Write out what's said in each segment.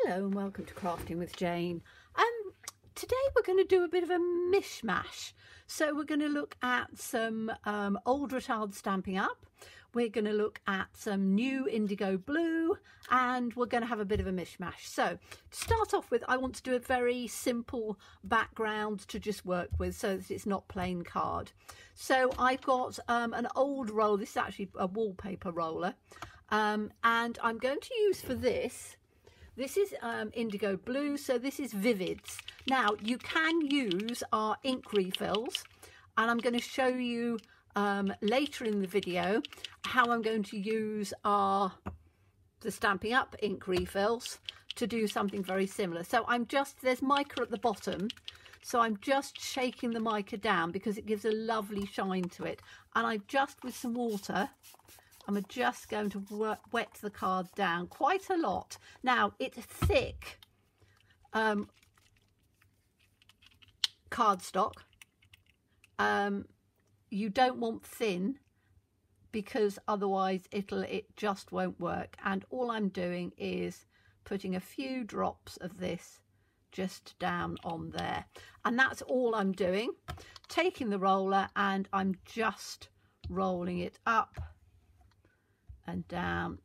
Hello and welcome to Crafting with Jane. Today we're going to do a bit of a mishmash. So we're going to look at some old Retard Stampin' Up. We're going to look at some new indigo blue, and we're going to have a bit of a mishmash. So to start off with, I want to do a very simple background to just work with so that it's not plain card. So I've got an old roll. This is actually a wallpaper roller, and I'm going to use for this is indigo blue, so this is Vivids. Now you can use our ink refills, and I'm going to show you later in the video how I'm going to use the Stampin' Up ink refills to do something very similar. So there's mica at the bottom, so I'm just shaking the mica down because it gives a lovely shine to it, and with some water I'm just going to wet the card down quite a lot. Now, it's thick cardstock. You don't want thin because otherwise it just won't work. And all I'm doing is putting a few drops of this just down on there. And that's all I'm doing. Taking the roller and I'm just rolling it up and down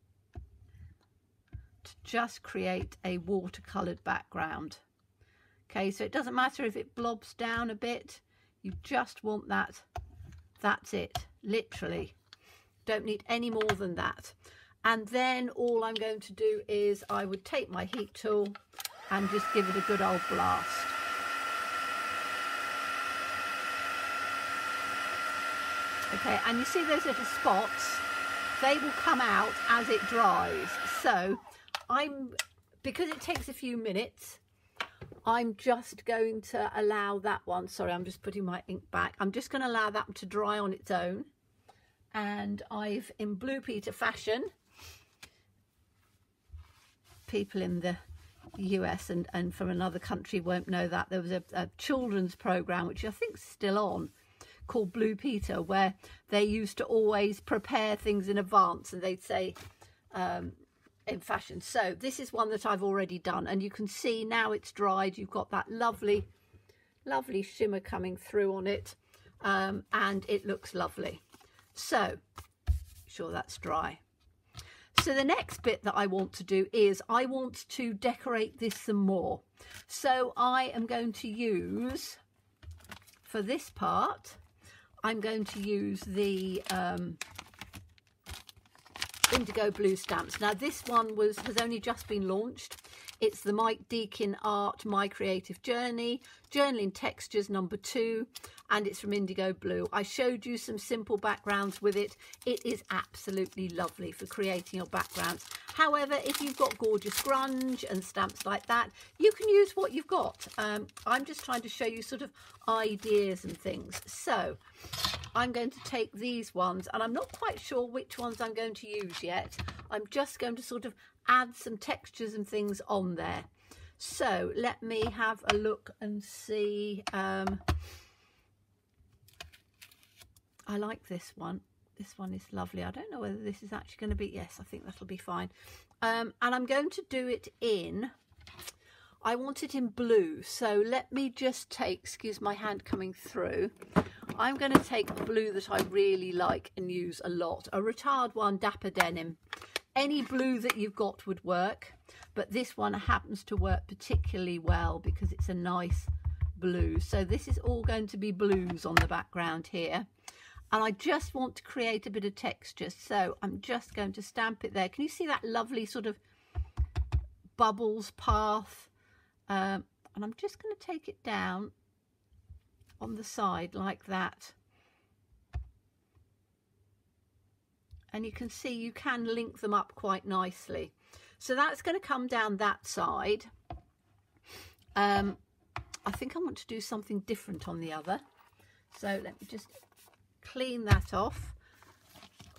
to just create a watercolored background. Okay, so it doesn't matter if it blobs down a bit, you just want that. That's it, literally. Don't need any more than that. And then all I'm going to do is I would take my heat tool and just give it a good old blast. Okay, and you see those little spots? They will come out as it dries. So because it takes a few minutes, I'm just going to allow that one, sorry, I'm just putting my ink back. I'm just going to allow that to dry on its own. And in Blue Peter fashion, people in the US and from another country won't know that. There was a children's program, which I think is still on, called Blue Peter, where they used to always prepare things in advance, and they'd say in fashion. So this is one that I've already done, and you can see now it's dried. You've got that lovely shimmer coming through on it, and it looks lovely. So sure that's dry. So the next bit that I want to do is I want to decorate this some more. So I am going to use, for this part, I'm going to use the indigo blue stamps. Now this one has only just been launched. It's the Mike Deakin Art My Creative Journey, Journaling Textures #2, and it's from Indigo Blue. I showed you some simple backgrounds with it. It is absolutely lovely for creating your backgrounds. However, if you've got gorgeous grunge and stamps like that, you can use what you've got. I'm just trying to show you sort of ideas and things. So I'm going to take these ones, and I'm not quite sure which ones I'm going to use yet. I'm just going to sort of add some textures and things on there. So let me have a look and see. I like this one. This one is lovely. I don't know whether this is actually going to be, yes, I think that'll be fine. And I'm going to do it I want it in blue. So let me just take, excuse my hand coming through. I'm going to take a blue that I really like and use a lot. A Retard one, Dapper Denim. Any blue that you've got would work, but this one happens to work particularly well because it's a nice blue. So this is all going to be blues on the background here. And I just want to create a bit of texture. So I'm just going to stamp it there. Can you see that lovely sort of bubbles path? And I'm just going to take it down on the side like that. And you can see you can link them up quite nicely. So that's going to come down that side. I think I want to do something different on the other. So let me just clean that off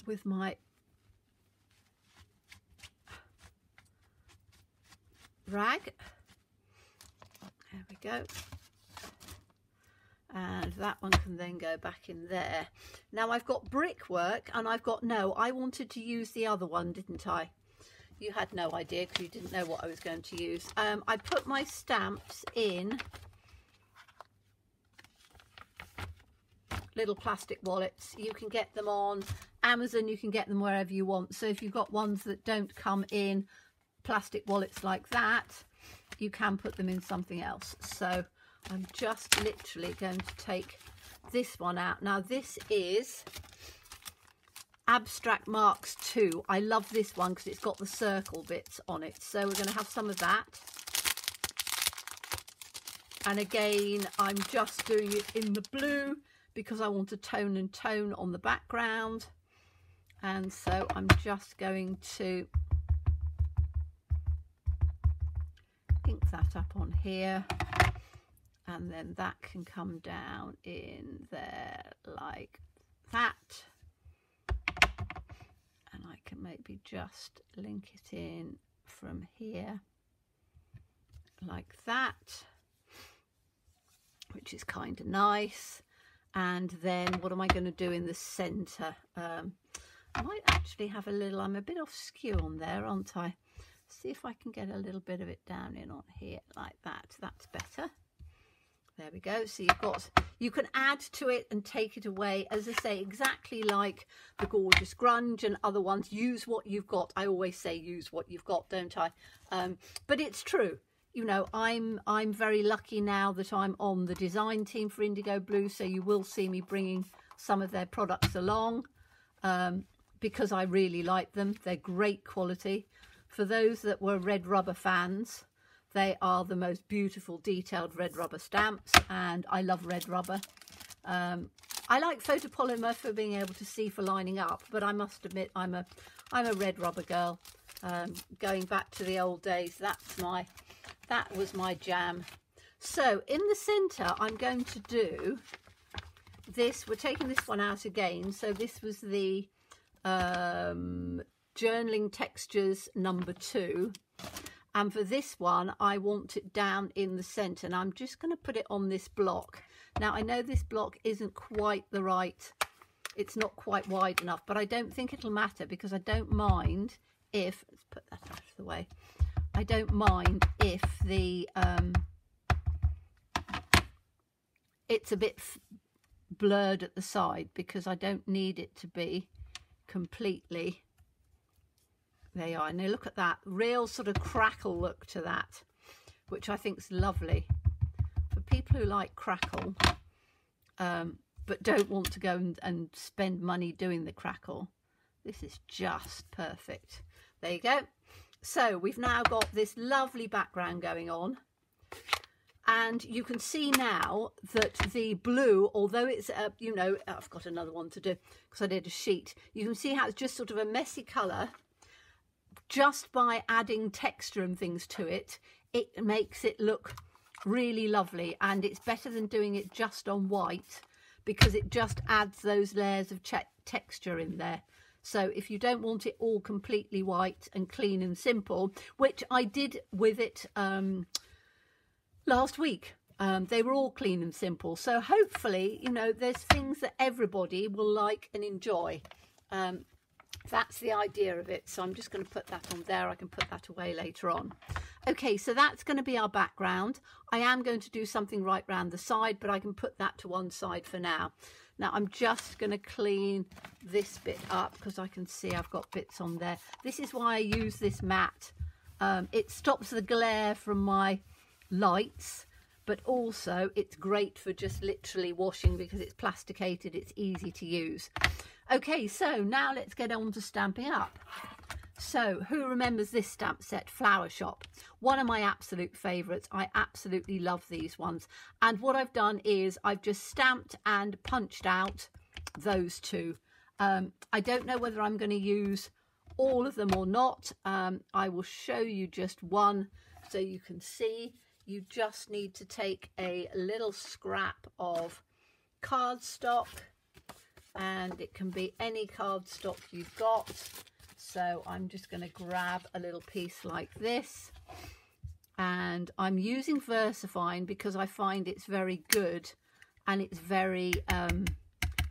with my rag. There we go. And that one can then go back in there. Now I've got brickwork, and I wanted to use the other one, didn't I? You had no idea because you didn't know what I was going to use. I put my stamps in little plastic wallets. You can get them on Amazon, you can get them wherever you want. So if you've got ones that don't come in plastic wallets like that, you can put them in something else. So I'm just literally going to take this one out. Now this is Abstract Marks 2. I love this one because it's got the circle bits on it. So we're going to have some of that. And again, I'm just doing it in the blue because I want a tone and tone on the background. And so I'm just going to ink that up on here. And then that can come down in there like that. And I can maybe just link it in from here like that, which is kind of nice. And then what am I going to do in the center? I might actually have a little, I'm a bit off skew on there, aren't I? See if I can get a little bit of it down in on here like that. That's better. There we go. So you've got, you can add to it and take it away. As I say, exactly like the Gorgeous Grunge and other ones, use what you've got. I always say use what you've got, don't I? But it's true. You know, I'm very lucky now that I'm on the design team for Indigo Blue. So you will see me bringing some of their products along because I really like them. They're great quality. For those that were Red Rubber fans, they are the most beautiful detailed red rubber stamps, and I love red rubber. I like photopolymer for being able to see for lining up, but I must admit I'm a red rubber girl. Going back to the old days, that was my jam. So in the center, I'm going to do this. We're taking this one out again. So this was the Journaling Textures number 2. And for this one, I want it down in the center. And I'm just going to put it on this block. Now, I know this block isn't quite the right, it's not quite wide enough, but I don't think it'll matter because I don't mind if, let's put that out of the way. I don't mind if the, it's a bit blurred at the side because I don't need it to be completely. There you are. Now look at that real sort of crackle look to that, which I think is lovely for people who like crackle, but don't want to go and spend money doing the crackle. This is just perfect. There you go. So we've now got this lovely background going on, and you can see now that the blue, although it's you know, I've got another one to do because I did a sheet. You can see how it's just sort of a messy colour. Just by adding texture and things to it, it makes it look really lovely, and it's better than doing it just on white because it just adds those layers of texture in there. So if you don't want it all completely white and clean and simple, which I did with it last week, they were all clean and simple. So hopefully, you know, there's things that everybody will like and enjoy. That's the idea of it. So I'm just going to put that on there. I can put that away later on. Okay, so that's going to be our background. I am going to do something right round the side, but I can put that to one side for now. Now I'm just going to clean this bit up because I can see I've got bits on there. This is why I use this mat. It stops the glare from my lights, but also it's great for just literally washing because it's plasticated. It's easy to use. Okay, so now let's get on to stamping up. So who remembers this stamp set, Flower Shop? One of my absolute favourites. I absolutely love these ones. And what I've done is I've just stamped and punched out those two. I don't know whether I'm going to use all of them or not. I will show you just one so you can see. You just need to take a little scrap of cardstock, and it can be any cardstock you've got. So I'm just going to grab a little piece like this, and I'm using VersaFine because I find it's very good and it's very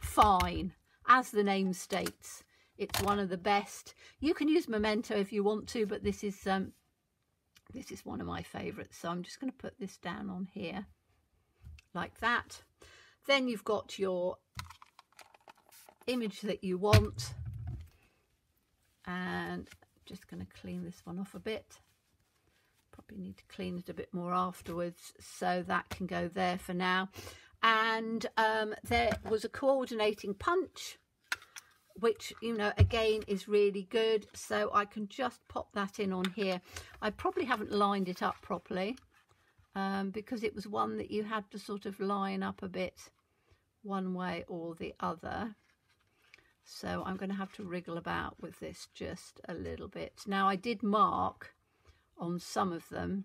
fine. As the name states, It's one of the best. You can use Memento if you want to, but this is one of my favourites. So I'm just going to put this down on here like that. Then you've got your image that you want, and I'm just going to clean this one off a bit. Probably need to clean it a bit more afterwards, so that can go there for now. And there was a coordinating punch, which, you know, again is really good, so I can just pop that in on here. I probably haven't lined it up properly because it was one that you had to sort of line up a bit one way or the other. So I'm going to have to wriggle about with this just a little bit. Now, I did mark on some of them.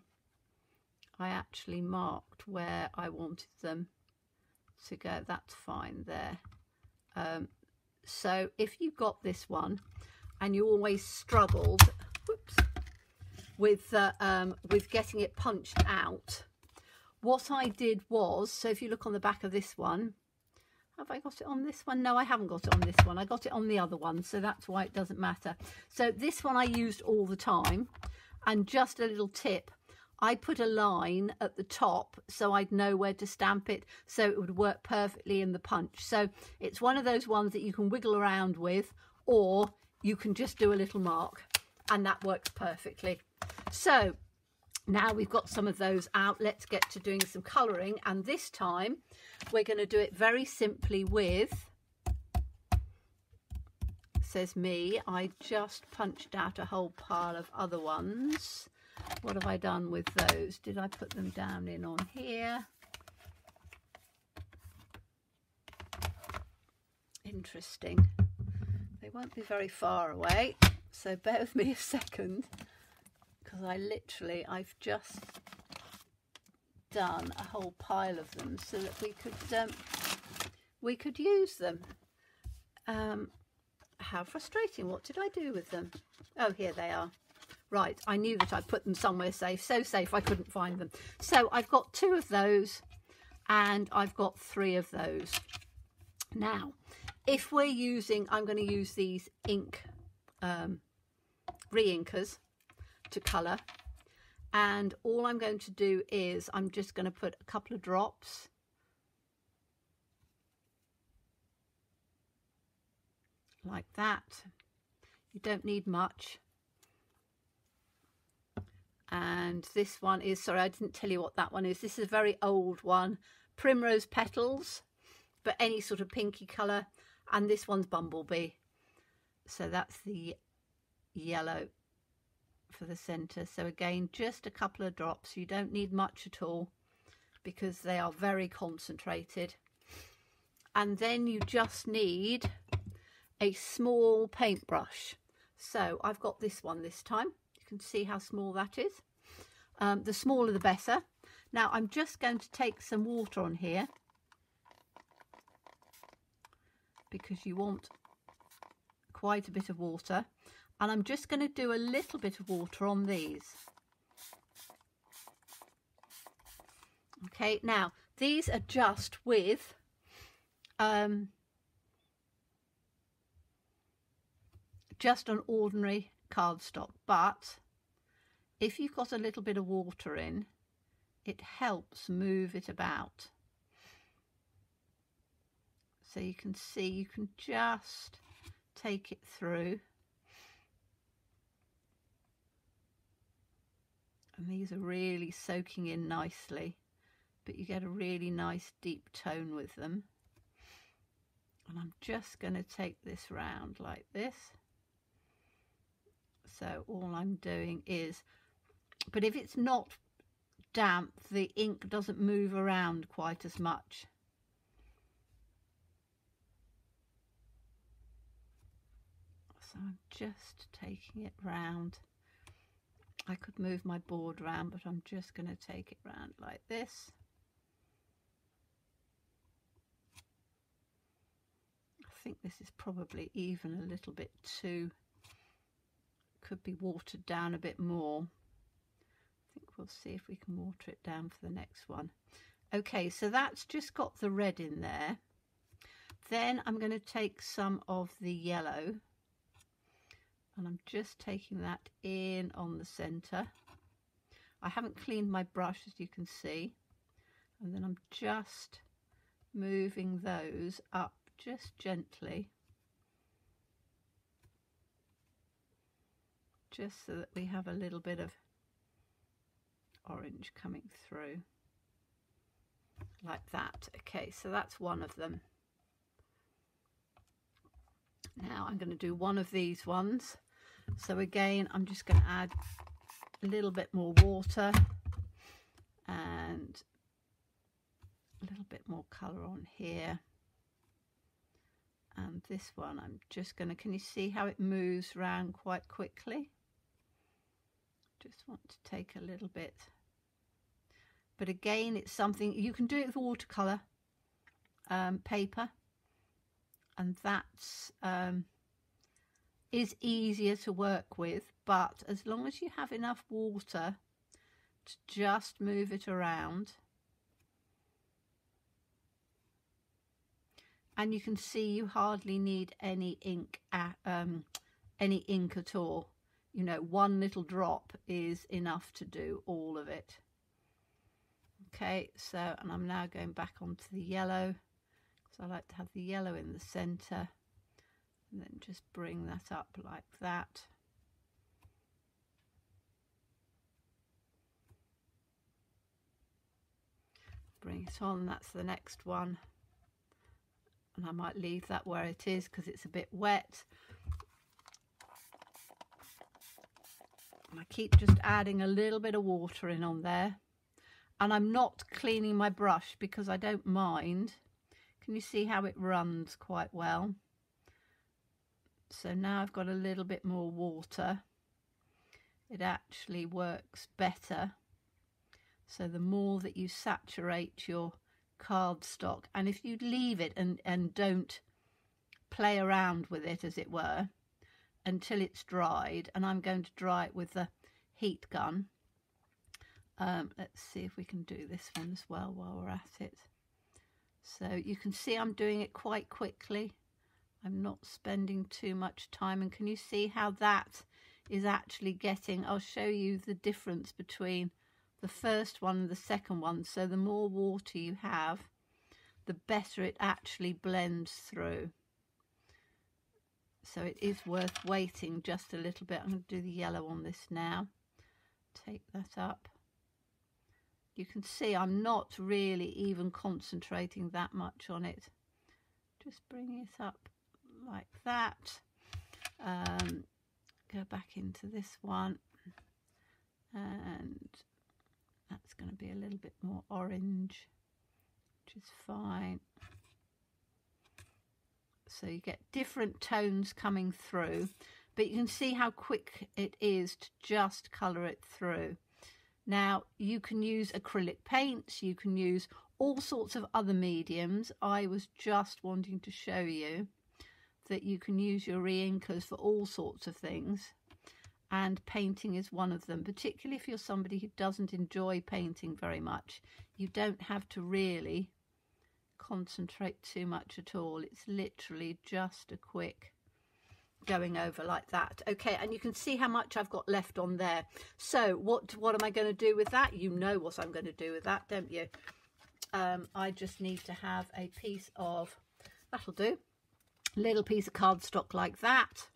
I actually marked where I wanted them to go. That's fine there. So if you got this one and you always struggled, whoops, with getting it punched out, what I did was, so if you look on the back of this one, have I got it on this one? No, I haven't got it on this one. I got it on the other one, so that's why it doesn't matter. So this one I used all the time. And just a little tip, I put a line at the top so I'd know where to stamp it, so it would work perfectly in the punch. So it's one of those ones that you can wiggle around with, or you can just do a little mark, and that works perfectly. So now we've got some of those out, let's get to doing some colouring. And this time we're going to do it very simply with, says me, I just punched out a whole pile of other ones. What have I done with those? Did I put them down in on here? Interesting. They won't be very far away, so bear with me a second, because I've just done a whole pile of them so that we could use them. How frustrating. What did I do with them? Oh, here they are. Right, I knew that I'd put them somewhere safe. So safe I couldn't find them. So I've got 2 of those and I've got 3 of those. Now, if we're using, I'm going to use these ink re-inkers to colour. And all I'm going to do is I'm just going to put a couple of drops like that. You don't need much. And this one is, sorry, I didn't tell you what that one is. This is a very old one, Primrose Petals, but any sort of pinky colour. And this one's Bumblebee. So that's the yellow for the centre. So again, just a couple of drops. You don't need much at all because they are very concentrated. And then you just need a small paintbrush. So I've got this one this time. You can see how small that is. The smaller the better. Now I'm just going to take some water on here because you want quite a bit of water, and I'm just going to do a little bit of water on these. Okay, now these are just with just an ordinary cardstock, but if you've got a little bit of water in, it helps move it about. So you can see, you can just take it through. And these are really soaking in nicely, but you get a really nice deep tone with them. And I'm just going to take this round like this. So all I'm doing is, but if it's not damp, the ink doesn't move around quite as much. So I'm just taking it round. I could move my board round, but I'm just going to take it round like this. I think this is probably even a little bit too, could be watered down a bit more. I think we'll see if we can water it down for the next one. Okay, so that's just got the red in there. Then I'm going to take some of the yellow And I'm just taking that in on the center. I haven't cleaned my brush, as you can see. And then I'm just moving those up just gently, just so that we have a little bit of orange coming through like that. Okay, so that's one of them. Now I'm going to do one of these ones. So again, I'm just going to add a little bit more water and a little bit more colour on here. And this one, I'm just going to, can you see how it moves around quite quickly? Just want to take a little bit. But again, it's something, you can do it with watercolour paper. And that's is easier to work with, but as long as you have enough water to just move it around. And you can see you hardly need any ink at all. You know, one little drop is enough to do all of it. Okay, so, and I'm now going back onto the yellow. So I like to have the yellow in the center, and then just bring that up like that. Bring it on, that's the next one. And I might leave that where it is because it's a bit wet. And I keep just adding a little bit of water in on there. And I'm not cleaning my brush because I don't mind. Can you see how it runs quite well? So now I've got a little bit more water. It actually works better. So the more that you saturate your cardstock, and if you leave it and don't play around with it, as it were, until it's dried, and I'm going to dry it with the heat gun. Let's see if we can do this one as well while we're at it. So you can see I'm doing it quite quickly. I'm not spending too much time. And can you see how that is actually getting, I'll show you the difference between the first one and the second one. So the more water you have, the better it actually blends through. So it is worth waiting just a little bit. I'm going to do the yellow on this now. Take that up. You can see I'm not really even concentrating that much on it. Just bring it up like that. Go back into this one. And that's going to be a little bit more orange, which is fine. So you get different tones coming through, but you can see how quick it is to just colour it through. Now, you can use acrylic paints, you can use all sorts of other mediums. I was just wanting to show you that you can use your re-inkers for all sorts of things, and painting is one of them, particularly if you're somebody who doesn't enjoy painting very much. You don't have to really concentrate too much at all. It's literally just a quick going over like that. Okay, and you can see how much I've got left on there. So what am I going to do with that? You know what I'm going to do with that, don't you? I just need to have a piece of, that'll do, little piece of cardstock like that,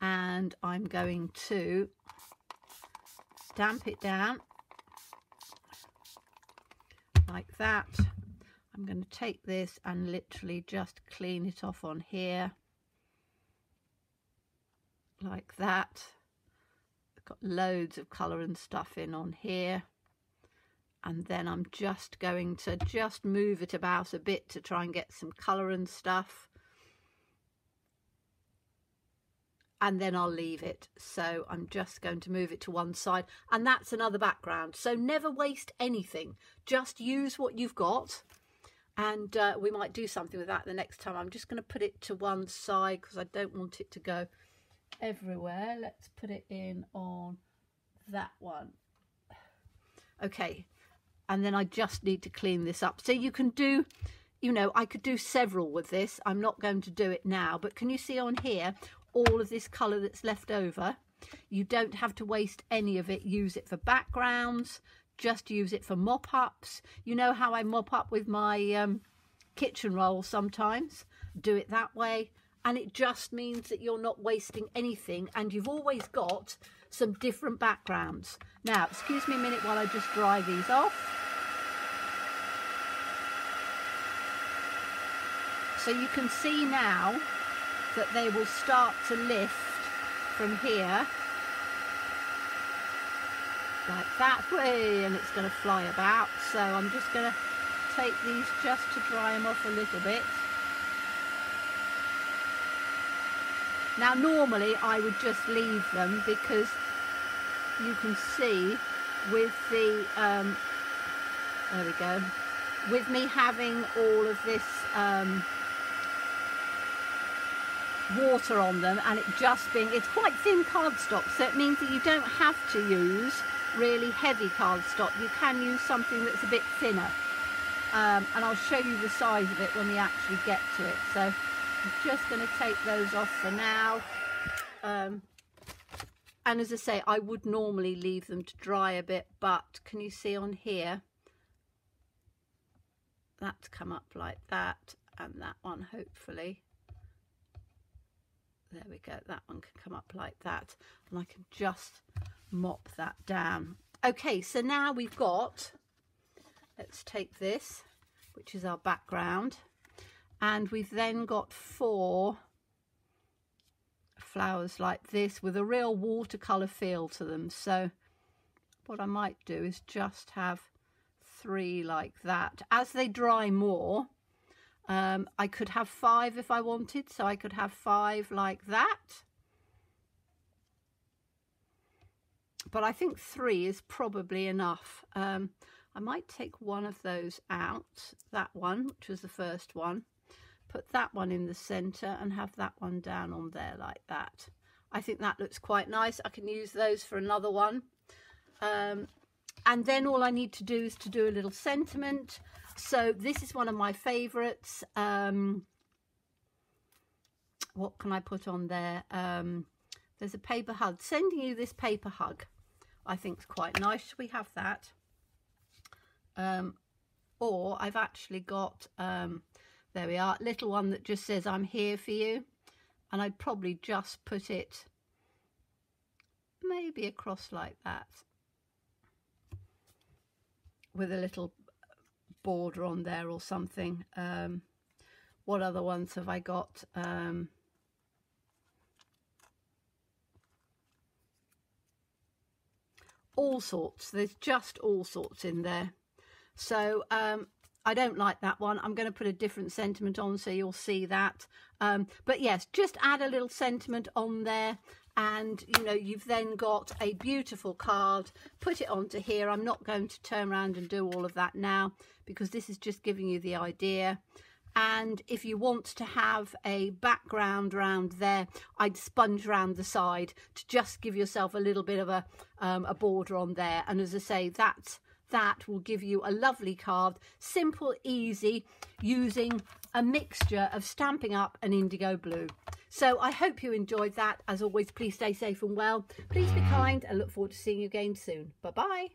and I'm going to damp it down like that. I'm going to take this and literally just clean it off on here like that. I've got loads of colour and stuff in on here, and then I'm just going to just move it about a bit to try and get some colour and stuff, and then I'll leave it. So I'm just going to move it to one side, and that's another background. So never waste anything, just use what you've got. And we might do something with that the next time. I'm just going to put it to one side because I don't want it to go everywhere. Let's put it in on that one. Okay, and then I just need to clean this up. So you can do, you know, I could do several with this. I'm not going to do it now, but can you see on here all of this colour that's left over. You don't have to waste any of it. Use it for backgrounds, just use it for mop-ups. You know how I mop up with my kitchen roll sometimes? Do it that way, and it just means that you're not wasting anything, and you've always got some different backgrounds. Now, excuse me a minute while I just dry these off. So you can see now that they will start to lift from here, like that way, and it's going to fly about. So I'm just going to take these just to dry them off a little bit. Now normally I would just leave them, because you can see with the there we go, with me having all of this water on them, and it just being, it's quite thin cardstock, so it means that you don't have to use really heavy cardstock. You can use something that's a bit thinner, and I'll show you the size of it when we actually get to it. So I'm just going to take those off for now, and as I say, I would normally leave them to dry a bit, but can you see on here that's come up like that, and that one hopefully, there we go, that one can come up like that, and I can just mop that down. Okay, so now we've got, let's take this, which is our background, and we've then got 4 flowers like this with a real watercolour feel to them. So what I might do is just have 3 like that. As they dry more, I could have 5 if I wanted, so I could have 5 like that, but I think 3 is probably enough. I might take one of those out, that one, which was the first one, put that one in the centre and have that one down on there like that. I think that looks quite nice. I can use those for another one. And then all I need to do is to do a little sentiment. So this is one of my favourites. What can I put on there? There's a paper hug. Sending you this paper hug, I think is quite nice. Should we have that? Or I've actually got, there we are, little one that just says I'm here for you, and I'd probably just put it maybe across like that with a little border on there or something. What other ones have I got? All sorts. There's just all sorts in there. So I don't like that one. I'm going to put a different sentiment on so you'll see that. But yes, just add a little sentiment on there, and you know, you've then got a beautiful card. Put it onto here. I'm not going to turn around and do all of that now, because this is just giving you the idea. And if you want to have a background around there, I'd sponge around the side to just give yourself a little bit of a border on there. And as I say, that will give you a lovely card, simple, easy, using a mixture of Stampin' Up and indigo blue. So I hope you enjoyed that. As always, please stay safe and well. Please be kind, and look forward to seeing you again soon. Bye-bye.